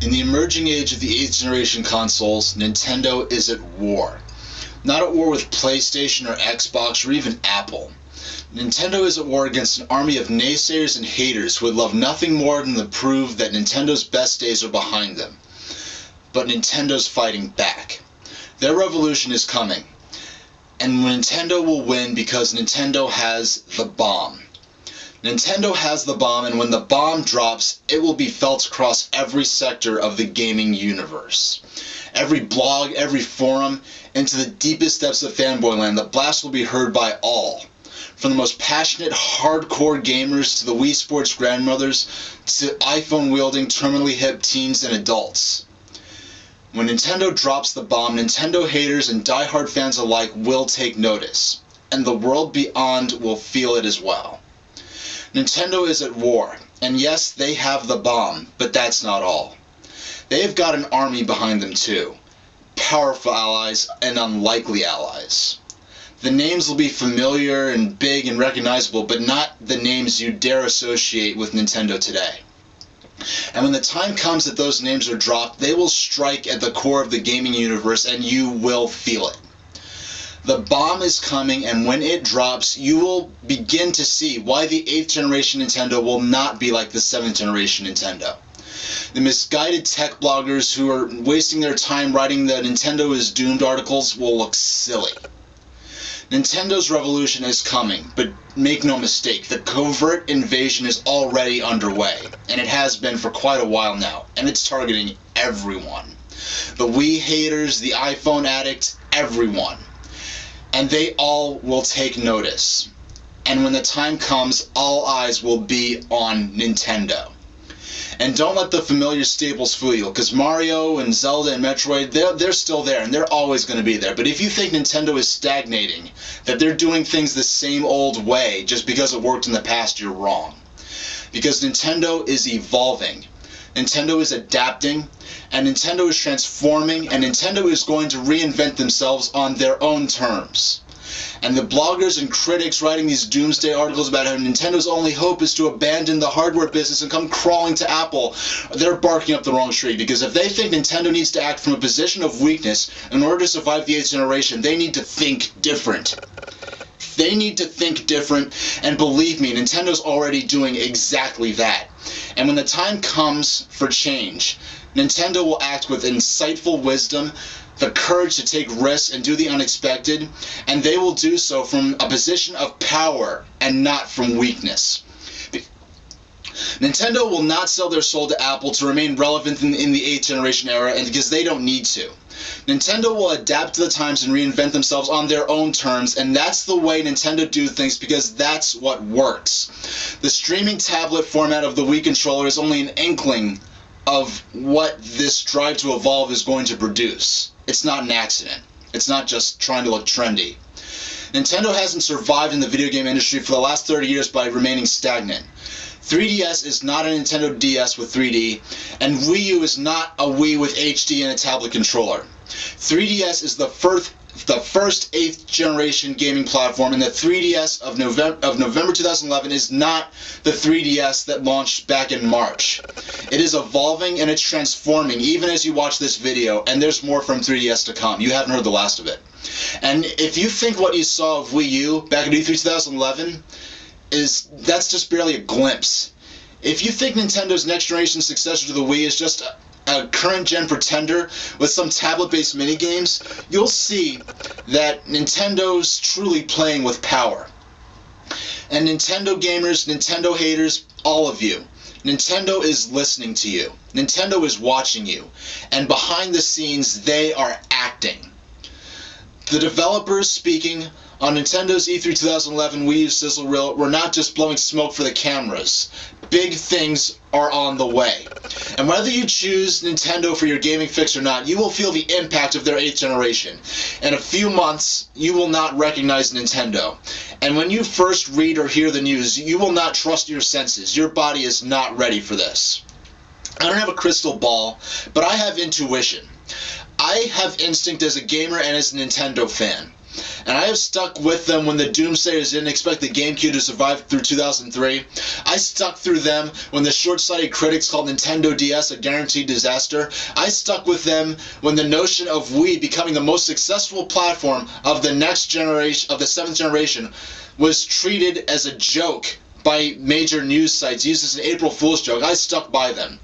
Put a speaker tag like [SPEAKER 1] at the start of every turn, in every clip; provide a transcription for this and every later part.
[SPEAKER 1] In the emerging age of the 8th generation consoles, Nintendo is at war. Not at war with PlayStation or Xbox or even Apple. Nintendo is at war against an army of naysayers and haters who would love nothing more than to prove that Nintendo's best days are behind them. But Nintendo's fighting back. Their revolution is coming. And Nintendo will win because Nintendo has the bomb. Nintendo has the bomb, and when the bomb drops, it will be felt across every sector of the gaming universe. Every blog, every forum, into the deepest depths of fanboy land, the blast will be heard by all. From the most passionate, hardcore gamers to the Wii Sports grandmothers to iPhone-wielding, terminally hip teens and adults. When Nintendo drops the bomb, Nintendo haters and die-hard fans alike will take notice, and the world beyond will feel it as well. Nintendo is at war, and yes, they have the bomb, but that's not all. They have got an army behind them too. Powerful allies and unlikely allies. The names will be familiar and big and recognizable, but not the names you dare associate with Nintendo today. And when the time comes that those names are dropped, they will strike at the core of the gaming universe, and you will feel it. The bomb is coming, and when it drops, you will begin to see why the 8th generation Nintendo will not be like the 7th generation Nintendo. The misguided tech bloggers who are wasting their time writing the Nintendo is doomed articles will look silly. Nintendo's revolution is coming, but make no mistake, the covert invasion is already underway, and it has been for quite a while now, and it's targeting everyone. The Wii haters, the iPhone addicts, everyone. And they all will take notice. And when the time comes, all eyes will be on Nintendo. And don't let the familiar staples fool you, because Mario and Zelda and Metroid, they're still there, and they're always going to be there. But if you think Nintendo is stagnating, that they're doing things the same old way just because it worked in the past, you're wrong. Because Nintendo is evolving. Nintendo is adapting, and Nintendo is transforming, and Nintendo is going to reinvent themselves on their own terms. And the bloggers and critics writing these doomsday articles about how Nintendo's only hope is to abandon the hardware business and come crawling to Apple, they're barking up the wrong tree. Because if they think Nintendo needs to act from a position of weakness in order to survive the 8th generation, they need to think different. They need to think different, and believe me, Nintendo's already doing exactly that. And when the time comes for change, Nintendo will act with insightful wisdom, the courage to take risks and do the unexpected, and they will do so from a position of power and not from weakness. Nintendo will not sell their soul to Apple to remain relevant in the 8th generation era, and because they don't need to. Nintendo will adapt to the times and reinvent themselves on their own terms, and that's the way Nintendo do things because that's what works. The streaming tablet format of the Wii controller is only an inkling of what this drive to evolve is going to produce. It's not an accident. It's not just trying to look trendy. Nintendo hasn't survived in the video game industry for the last 30 years by remaining stagnant. 3DS is not a Nintendo DS with 3D, and Wii U is not a Wii with HD and a tablet controller. 3DS is the first 8th generation gaming platform, and the 3DS of November 2011 is not the 3DS that launched back in March. It is evolving and it's transforming even as you watch this video, and there's more from 3DS to come. You haven't heard the last of it. And if you think what you saw of Wii U back in E3 2011 that's just barely a glimpse. If you think Nintendo's next generation successor to the Wii is just a current gen pretender with some tablet-based minigames, you'll see that Nintendo's truly playing with power. And Nintendo gamers, Nintendo haters, all of you, Nintendo is listening to you. Nintendo is watching you. And behind the scenes, they are acting. The developers speaking on Nintendo's E3 2011 Wii U sizzle reel were not just blowing smoke for the cameras. Big things are on the way. And whether you choose Nintendo for your gaming fix or not, you will feel the impact of their 8th generation. In a few months, you will not recognize Nintendo. And when you first read or hear the news, you will not trust your senses. Your body is not ready for this. I don't have a crystal ball, but I have intuition. I have instinct as a gamer and as a Nintendo fan. and I have stuck with them when the doomsayers didn't expect the GameCube to survive through 2003. I stuck through them when the short-sighted critics called Nintendo DS a guaranteed disaster. I stuck with them when the notion of Wii becoming the most successful platform of the next generation, of the 7th generation, was treated as a joke by major news sites, used as an April Fool's joke. I stuck by them.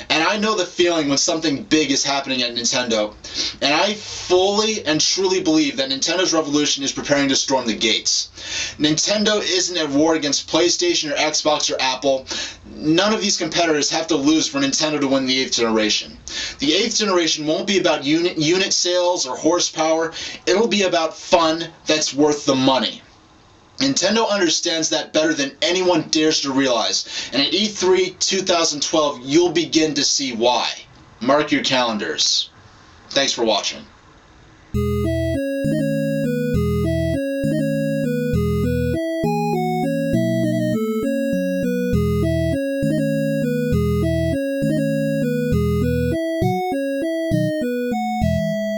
[SPEAKER 1] And I know the feeling when something big is happening at Nintendo. And I fully and truly believe that Nintendo's revolution is preparing to storm the gates. Nintendo isn't at war against PlayStation or Xbox or Apple. None of these competitors have to lose for Nintendo to win the 8th generation. The 8th generation won't be about unit sales or horsepower. It'll be about fun that's worth the money. Nintendo understands that better than anyone dares to realize, and at E3 2012 you'll begin to see why. Mark your calendars. Thanks for watching.